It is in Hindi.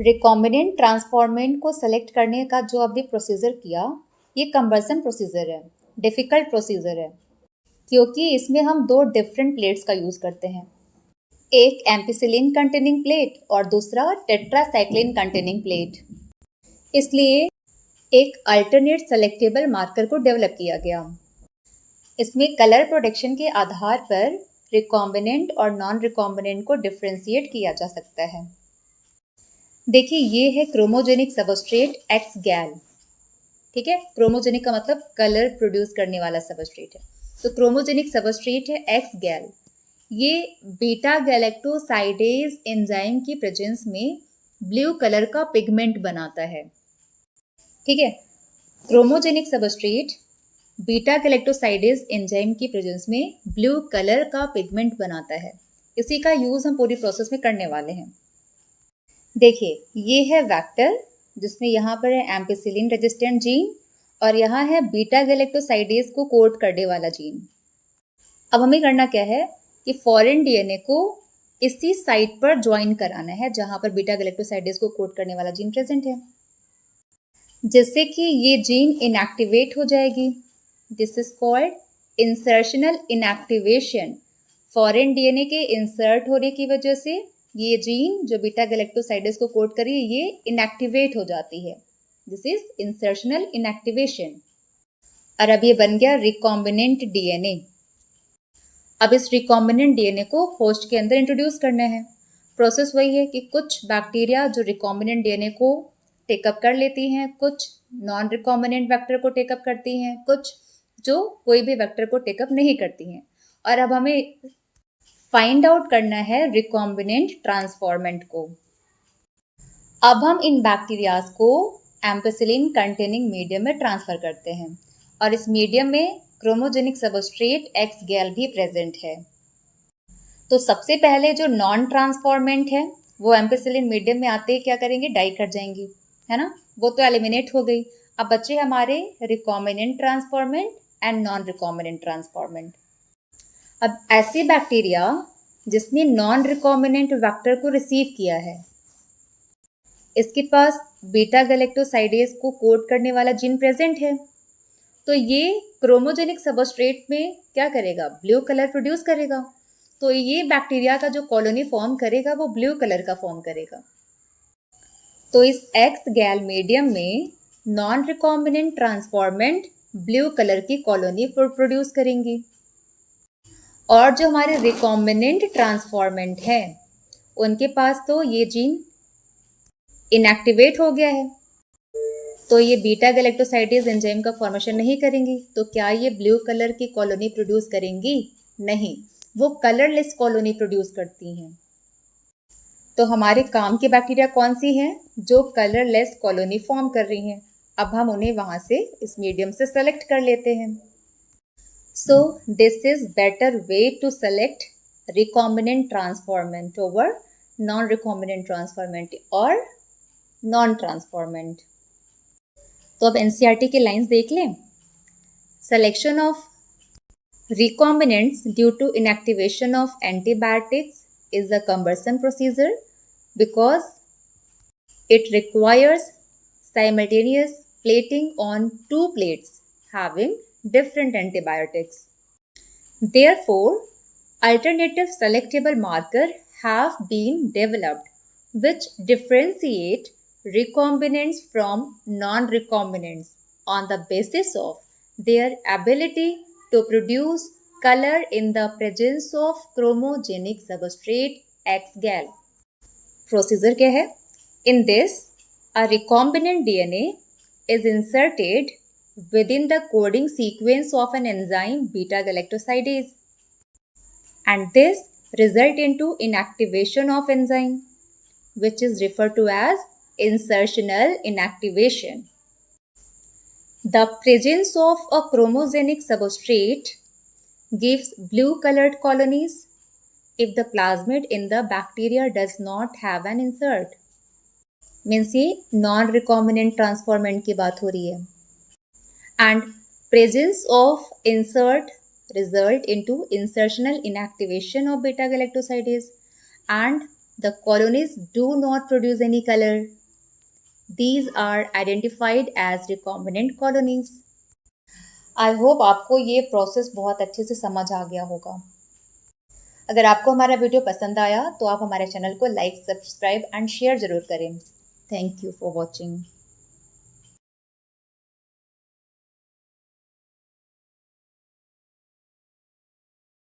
रिकॉम्बिनेंट ट्रांसफॉर्मेंट को सेलेक्ट करने का जो अभी प्रोसीजर किया, ये कम्बर्सन प्रोसीजर है, डिफ़िकल्ट प्रोसीजर है, क्योंकि इसमें हम दो डिफरेंट प्लेट्स का यूज़ करते हैं, एक एम्पिसिलिन कंटेनिंग प्लेट और दूसरा टेट्रासाइक्लिन कंटेनिंग प्लेट। इसलिए एक अल्टरनेट सेलेक्टेबल मार्कर को डेवलप किया गया। इसमें कलर प्रोटेक्शन के आधार पर रिकॉम्बिनेंट और नॉन रिकॉम्बिनेंट को डिफ्रेंशिएट किया जा सकता है। देखिए, ये है क्रोमोजेनिक सबस्ट्रेट एक्स गैल। ठीक है, क्रोमोजेनिक का मतलब कलर प्रोड्यूस करने वाला सबस्ट्रेट है। तो क्रोमोजेनिक सबस्ट्रेट है एक्स गैल। ये बीटा गैलेक्टोसाइडेज एंजाइम की प्रेजेंस में ब्लू कलर का पिगमेंट बनाता है। ठीक है, chromogenic substrate beta galactosidase enzyme की प्रेजेंस में ब्लू कलर का पिगमेंट बनाता है। इसी का यूज हम पूरी प्रोसेस में करने वाले हैं। देखिए, ये है वेक्टर जिसमें यहाँ पर है एम्पिसिलिन रेजिस्टेंट जीन और यहाँ है बीटा गैलेक्टोसाइडेज को कोड करने वाला जीन। अब हमें करना क्या है कि फॉरेन डीएनए को इसी साइट पर ज्वाइन कराना है जहाँ पर बीटा गैलेक्टोसाइडेज को कोड करने वाला जीन प्रेजेंट है, जिससे कि ये जीन इनएक्टिवेट हो जाएगी। This is called insertional inactivation. Foreign DNA के इंसर्ट होने की वजह से ये जीन जो बीटा गैलेक्टोसाइडेज को कोड करी है ये इनएक्टिवेट हो जाती है। This is insertional inactivation. और अब ये बन गया रिकॉम्बिनेंट डीएनए। अब इस रिकॉम्बिनेंट डीएनए को होस्ट के अंदर इंट्रोड्यूस करना है। प्रोसेस वही है कि कुछ बैक्टीरिया जो रिकॉम्बिनेंट डीएनए को टेकअप कर लेती हैं, कुछ नॉन रिकॉम्बिनेंट वेक्टर को टेकअप करती हैं, कुछ जो कोई भी वेक्टर को टेकअप नहीं करती हैं। और अब हमें फाइंड आउट करना है रिकॉम्बिनेंट ट्रांसफॉर्मेंट को। अब हम इन बैक्टीरियाज को एम्पिसिलिन कंटेनिंग मीडियम में ट्रांसफर करते हैं और इस मीडियम में क्रोमोजेनिक सबस्ट्रेट एक्स गैल भी प्रेजेंट है। तो सबसे पहले जो नॉन ट्रांसफॉर्मेंट है वो एम्पिसिलिन मीडियम में आते ही क्या करेंगे, डाई कर जाएंगी, है ना, वो तो एलिमिनेट हो गई। अब बचे हमारे recombinant transformant and non recombinant transformant. अब ऐसे बैक्टीरिया जिसने नॉन रिकॉम्बिनेंट वेक्टर को रिसीव किया है, इसके पास बीटा गैलेक्टोसाइडेज को कोड करने वाला जीन प्रेजेंट है, तो ये क्रोमोजेनिक सबस्ट्रेट में क्या करेगा, ब्लू कलर प्रोड्यूस करेगा। तो ये बैक्टीरिया का जो कॉलोनी फॉर्म करेगा वो ब्लू कलर का फॉर्म करेगा। तो इस एक्स गैल मीडियम में non recombinant transformant blue colour की कॉलोनी प्रोड्यूस करेंगी और जो हमारे रिकॉम्बिनेंट ट्रांसफॉर्मेंट है उनके पास तो ये जीन इनएक्टिवेट हो गया है, तो ये बीटा गैलेक्टोसाइडेज एंजाइम का फॉर्मेशन नहीं करेंगी। तो क्या ये ब्लू कलर की कॉलोनी प्रोड्यूस करेंगी? नहीं, वो कलरलेस कॉलोनी प्रोड्यूस करती हैं। तो हमारे काम की बैक्टीरिया कौन सी हैं? जो कलरलेस कॉलोनी फॉर्म कर रही हैं। अब हम उन्हें वहां से इस मीडियम से सेलेक्ट कर लेते हैं। So this is better way to select recombinant transformant over non recombinant transformant और नॉन ट्रांसफॉर्मेंट। तो अब एनसीईआरटी की लाइंस देख लें। Selection of recombinants due to inactivation of antibiotics is a cumbersome procedure because it requires simultaneous plating on two plates having different antibiotics. Therefore, alternative selectable markers have been developed which differentiate recombinants from non-recombinants on the basis of their ability to produce color in the presence of chromogenic substrate X gal. Procedure क्या है? In this, a recombinant DNA is inserted within the coding sequence of an enzyme beta galactosidase, and this result into inactivation of enzyme, which is referred to as insertional inactivation. The presence of a chromogenic substrate gives blue-colored colonies if the plasmid in the bacteria does not have an insert. Means ये non-recombinant transformant की बात हो रही है. And presence of insert result into insertional inactivation of beta galactosidase, and The colonies do not produce any color. These are identified as recombinant colonies. I hope आपको ये प्रोसेस बहुत अच्छे से समझ आ गया होगा। अगर आपको हमारा वीडियो पसंद आया तो आप हमारे चैनल को लाइक, सब्सक्राइब एंड शेयर ज़रूर करें। Thank you for watching.